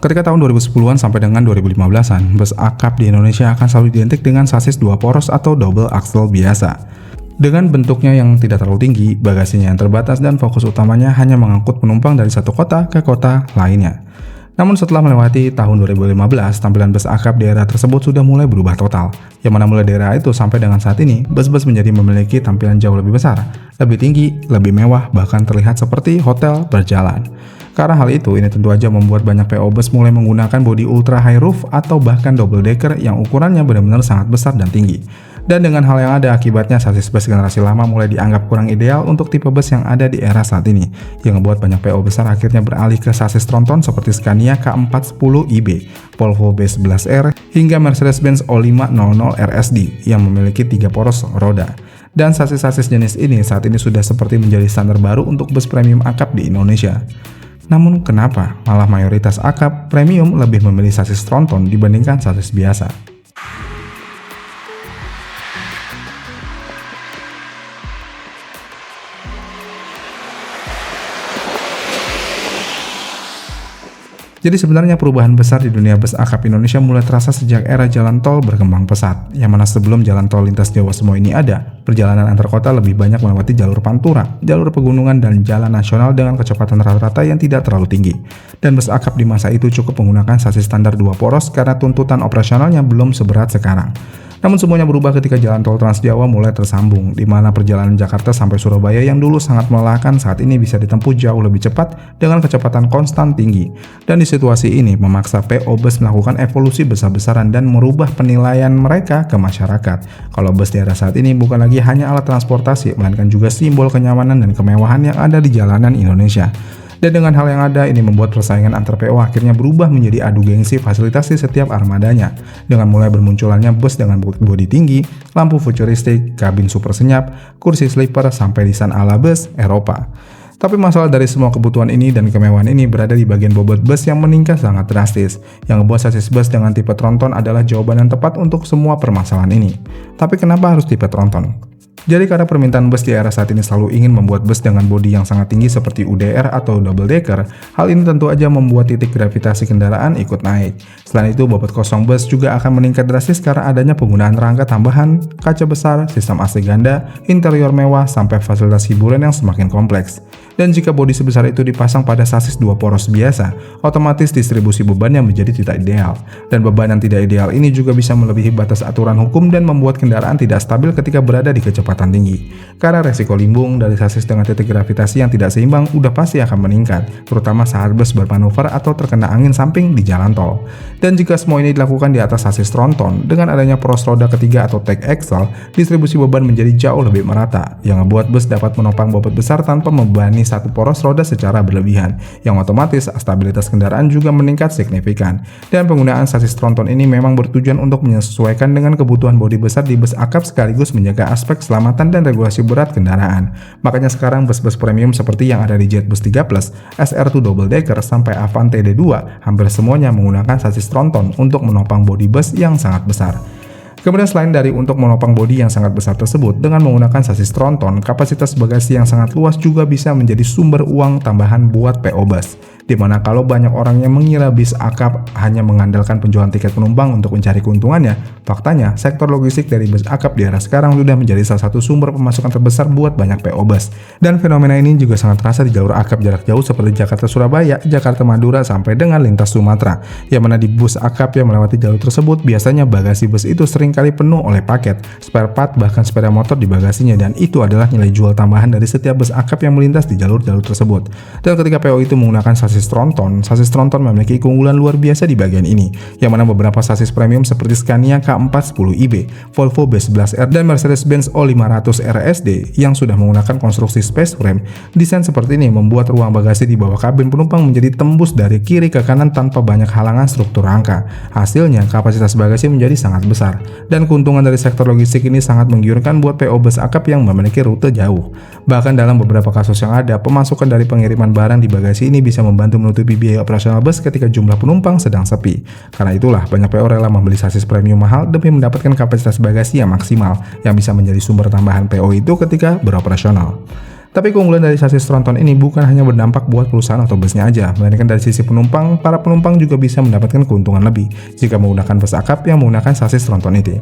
Ketika tahun 2010-an sampai dengan 2015-an, bus akap di Indonesia akan selalu identik dengan sasis dua poros atau double axle biasa. Dengan bentuknya yang tidak terlalu tinggi, bagasinya yang terbatas dan fokus utamanya hanya mengangkut penumpang dari satu kota ke kota lainnya. Namun setelah melewati tahun 2015, tampilan bus akap di era tersebut sudah mulai berubah total. Yang mana mulai dari era itu sampai dengan saat ini, bus-bus menjadi memiliki tampilan jauh lebih besar, lebih tinggi, lebih mewah, bahkan terlihat seperti hotel berjalan. Karena hal itu, ini tentu aja membuat banyak PO bus mulai menggunakan bodi ultra high roof atau bahkan double decker yang ukurannya benar-benar sangat besar dan tinggi. Dan dengan hal yang ada akibatnya, sasis bus generasi lama mulai dianggap kurang ideal untuk tipe bus yang ada di era saat ini, yang membuat banyak PO besar akhirnya beralih ke sasis tronton seperti Scania K410IB, Volvo B11R, hingga Mercedes-Benz O500 RSD yang memiliki 3 poros roda. Dan sasis-sasis jenis ini saat ini sudah seperti menjadi standar baru untuk bus premium akap di Indonesia. Namun kenapa malah mayoritas akap premium lebih memilih sasis tronton dibandingkan sasis biasa? Jadi sebenarnya perubahan besar di dunia bus akap Indonesia mulai terasa sejak era jalan tol berkembang pesat, yang mana sebelum jalan tol lintas Jawa semua ini ada, perjalanan antar kota lebih banyak melewati jalur pantura, jalur pegunungan, dan jalan nasional dengan kecepatan rata-rata yang tidak terlalu tinggi. Dan bus akap di masa itu cukup menggunakan sasis standar 2 poros karena tuntutan operasionalnya belum seberat sekarang. Namun semuanya berubah ketika jalan tol Trans Jawa mulai tersambung, di mana perjalanan Jakarta sampai Surabaya yang dulu sangat melelahkan saat ini bisa ditempuh jauh lebih cepat dengan kecepatan konstan tinggi. Dan di situasi ini memaksa PO bus melakukan evolusi besar-besaran dan merubah penilaian mereka ke masyarakat. Kalau bus di era saat ini bukan lagi hanya alat transportasi, melainkan juga simbol kenyamanan dan kemewahan yang ada di jalanan Indonesia. Dan dengan hal yang ada, ini membuat persaingan antar PO akhirnya berubah menjadi adu gengsi fasilitas di setiap armadanya. Dengan mulai bermunculannya bus dengan bodi tinggi, lampu futuristik, kabin super senyap, kursi sleeper, sampai desain ala bus Eropa. Tapi masalah dari semua kebutuhan ini dan kemewahan ini berada di bagian bobot bus yang meningkat sangat drastis. Yang membuat sasis bus dengan tipe tronton adalah jawaban yang tepat untuk semua permasalahan ini. Tapi kenapa harus tipe tronton? Jadi karena permintaan bus di era saat ini selalu ingin membuat bus dengan bodi yang sangat tinggi seperti UDR atau double decker, hal ini tentu aja membuat titik gravitasi kendaraan ikut naik. Selain itu, bobot kosong bus juga akan meningkat drastis karena adanya penggunaan rangka tambahan, kaca besar, sistem AC ganda, interior mewah, sampai fasilitas hiburan yang semakin kompleks. Dan jika bodi sebesar itu dipasang pada sasis 2 poros biasa, otomatis distribusi bebannya menjadi tidak ideal. Dan beban yang tidak ideal ini juga bisa melebihi batas aturan hukum dan membuat kendaraan tidak stabil ketika berada di kecepatan tinggi. Karena resiko limbung dari sasis dengan titik gravitasi yang tidak seimbang udah pasti akan meningkat, terutama saat bus bermanuver atau terkena angin samping di jalan tol. Dan jika semua ini dilakukan di atas sasis tronton, dengan adanya poros roda ketiga atau tag axle, distribusi beban menjadi jauh lebih merata, yang membuat bus dapat menopang bobot besar tanpa membebani satu poros roda secara berlebihan, yang otomatis stabilitas kendaraan juga meningkat signifikan. Dan penggunaan sasis tronton ini memang bertujuan untuk menyesuaikan dengan kebutuhan bodi besar di bus akap sekaligus menjaga aspek keselamatan dan regulasi berat kendaraan. Makanya sekarang bus-bus premium seperti yang ada di Jetbus 3 Plus, SR2 Double Decker, sampai Avante D2 hampir semuanya menggunakan sasis tronton untuk menopang bodi bus yang sangat besar. Kemudian selain dari untuk menopang bodi yang sangat besar tersebut, dengan menggunakan sasis tronton, kapasitas bagasi yang sangat luas juga bisa menjadi sumber uang tambahan buat PO bus. Dimana kalau banyak orang yang mengira bis akap hanya mengandalkan penjualan tiket penumpang untuk mencari keuntungannya, faktanya sektor logistik dari bus akap di era sekarang sudah menjadi salah satu sumber pemasukan terbesar buat banyak PO bus. Dan fenomena ini juga sangat terasa di jalur akap jarak jauh seperti Jakarta-Surabaya, Jakarta-Madura, sampai dengan lintas Sumatera. Yang mana di bus akap yang melewati jalur tersebut, biasanya bagasi bus itu seringkali penuh oleh paket, spare part, bahkan sepeda motor di bagasinya, dan itu adalah nilai jual tambahan dari setiap bus akap yang melintas di jalur-jalur tersebut. Dan ketika PO itu menggunakan sasis tronton memiliki keunggulan luar biasa di bagian ini, yang mana beberapa sasis premium seperti Scania K410IB, Volvo B11R, dan Mercedes-Benz O500 RSD yang sudah menggunakan konstruksi space frame, desain seperti ini membuat ruang bagasi di bawah kabin penumpang menjadi tembus dari kiri ke kanan tanpa banyak halangan struktur rangka. Hasilnya, kapasitas bagasi menjadi sangat besar, dan keuntungan dari sektor logistik ini sangat menggiurkan buat PO bus akap yang memiliki rute jauh. Bahkan dalam beberapa kasus yang ada, pemasukan dari pengiriman barang di bagasi ini bisa membantu menutupi biaya operasional bus ketika jumlah penumpang sedang sepi. Karena itulah banyak PO rela membeli sasis premium mahal demi mendapatkan kapasitas bagasi yang maksimal, yang bisa menjadi sumber tambahan PO itu ketika beroperasional. Tapi keunggulan dari sasis tronton ini bukan hanya berdampak buat perusahaan atau busnya aja, melainkan dari sisi penumpang, para penumpang juga bisa mendapatkan keuntungan lebih jika menggunakan bus akap yang menggunakan sasis tronton ini.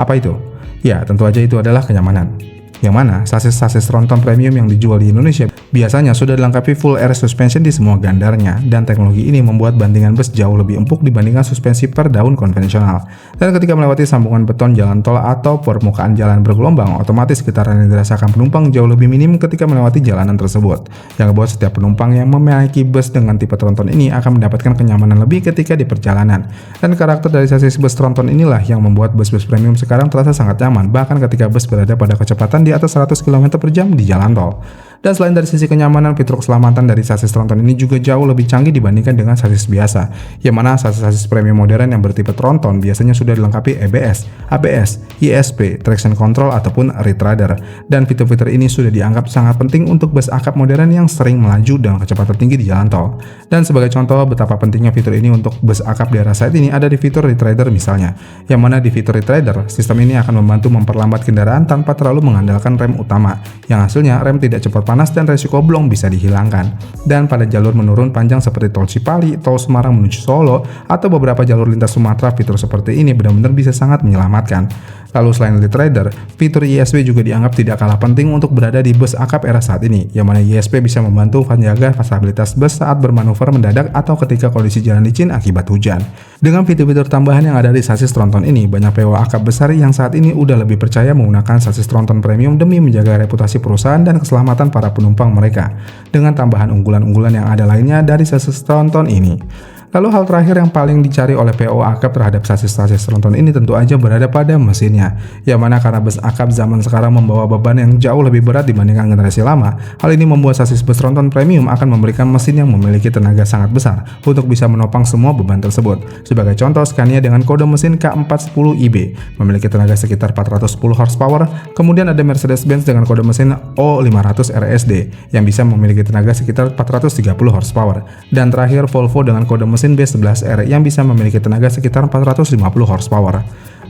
Apa itu? Ya, tentu aja itu adalah kenyamanan. Yang mana sasis-sasis tronton premium yang dijual di Indonesia biasanya sudah dilengkapi full air suspension di semua gandarnya, dan teknologi ini membuat bandingan bus jauh lebih empuk dibandingkan suspensi per daun konvensional. Dan ketika melewati sambungan beton jalan tol atau permukaan jalan bergelombang, otomatis getaran yang dirasakan penumpang jauh lebih minim ketika melewati jalanan tersebut, yang membuat setiap penumpang yang memiliki bus dengan tipe tronton ini akan mendapatkan kenyamanan lebih ketika di perjalanan. Dan karakter dari sasis bus tronton inilah yang membuat bus-bus premium sekarang terasa sangat nyaman, bahkan ketika bus berada pada kecepatan di atas 100 km per jam di jalan tol. Dan selain dari sisi kenyamanan, fitur keselamatan dari sasis tronton ini juga jauh lebih canggih dibandingkan dengan sasis biasa, yang mana sasis-sasis premium modern yang bertipe tronton biasanya sudah dilengkapi EBS, ABS, ESP, traction control ataupun retrider. Dan fitur-fitur ini sudah dianggap sangat penting untuk bus akap modern yang sering melaju dengan kecepatan tinggi di jalan tol. Dan sebagai contoh betapa pentingnya fitur ini untuk bus akap di era saat ini ada di fitur retrider misalnya, yang mana di fitur retrider, sistem ini akan membantu memperlambat kendaraan tanpa terlalu mengandalkan rem utama, yang hasilnya rem tidak cepat panas dan resiko blong bisa dihilangkan. Dan pada jalur menurun panjang seperti tol Cipali, tol Semarang menuju Solo, atau beberapa jalur lintas Sumatera, fitur seperti ini benar-benar bisa sangat menyelamatkan. Lalu selain retrider, fitur ISP juga dianggap tidak kalah penting untuk berada di bus akap era saat ini, yang mana ISP bisa membantu menjaga stabilitas bus saat bermanuver mendadak atau ketika kondisi jalan licin akibat hujan. Dengan fitur-fitur tambahan yang ada di sasis tronton ini, banyak PO akap besar yang saat ini udah lebih percaya menggunakan sasis tronton premium demi menjaga reputasi perusahaan dan keselamatan para penumpang mereka, dengan tambahan unggulan-unggulan yang ada lainnya dari sasis tronton ini. Lalu hal terakhir yang paling dicari oleh PO akap terhadap sasis-sasis tronton ini tentu aja berada pada mesinnya, yang mana karena bus akap zaman sekarang membawa beban yang jauh lebih berat dibandingkan generasi lama, hal ini membuat sasis bus tronton premium akan memberikan mesin yang memiliki tenaga sangat besar untuk bisa menopang semua beban tersebut. Sebagai contoh, Scania dengan kode mesin K410IB memiliki tenaga sekitar 410 horsepower, kemudian ada Mercedes-Benz dengan kode mesin O500 RSD yang bisa memiliki tenaga sekitar 430 horsepower, dan terakhir Volvo dengan kode mesin B11R yang bisa memiliki tenaga sekitar 450 horsepower.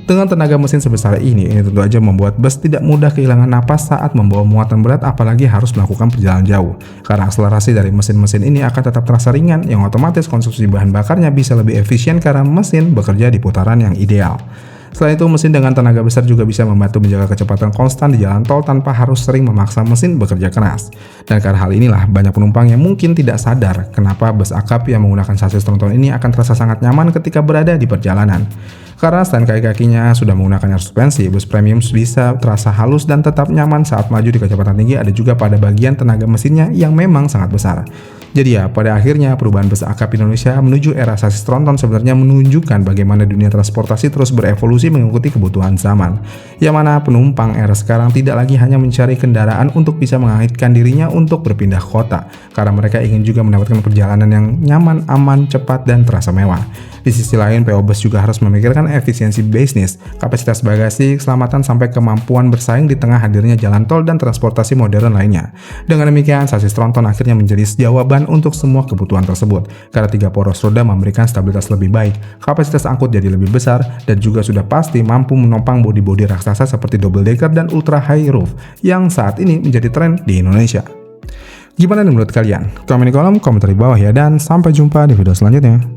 Dengan tenaga mesin sebesar ini tentu aja membuat bus tidak mudah kehilangan napas saat membawa muatan berat, apalagi harus melakukan perjalanan jauh. Karena akselerasi dari mesin-mesin ini akan tetap terasa ringan, yang otomatis konsumsi bahan bakarnya bisa lebih efisien karena mesin bekerja di putaran yang ideal. Selain itu, mesin dengan tenaga besar juga bisa membantu menjaga kecepatan konstan di jalan tol tanpa harus sering memaksa mesin bekerja keras. Dan karena hal inilah, banyak penumpang yang mungkin tidak sadar kenapa bus akap yang menggunakan sasis tronton ini akan terasa sangat nyaman ketika berada di perjalanan. Karena selain kaki-kakinya sudah menggunakan air suspensi, bus premium bisa terasa halus dan tetap nyaman saat melaju di kecepatan tinggi. Ada juga pada bagian tenaga mesinnya yang memang sangat besar. Jadi ya, pada akhirnya perubahan bus akap Indonesia menuju era sasis tronton sebenarnya menunjukkan bagaimana dunia transportasi terus berevolusi mengikuti kebutuhan zaman. Yang mana penumpang era sekarang tidak lagi hanya mencari kendaraan untuk bisa mengangkitkan dirinya untuk berpindah kota, karena mereka ingin juga mendapatkan perjalanan yang nyaman, aman, cepat, dan terasa mewah. Di sisi lain, PO Bus juga harus memikirkan efisiensi bisnis, kapasitas bagasi, keselamatan, sampai kemampuan bersaing di tengah hadirnya jalan tol dan transportasi modern lainnya. Dengan demikian, sasis tronton akhirnya menjadi jawaban untuk semua kebutuhan tersebut, karena 3 poros roda memberikan stabilitas lebih baik, kapasitas angkut jadi lebih besar, dan juga sudah pasti mampu menopang bodi-bodi raksasa seperti double decker dan ultra high roof yang saat ini menjadi tren di Indonesia. Gimana nih menurut kalian? Komen di kolom komentar di bawah ya, dan sampai jumpa di video selanjutnya.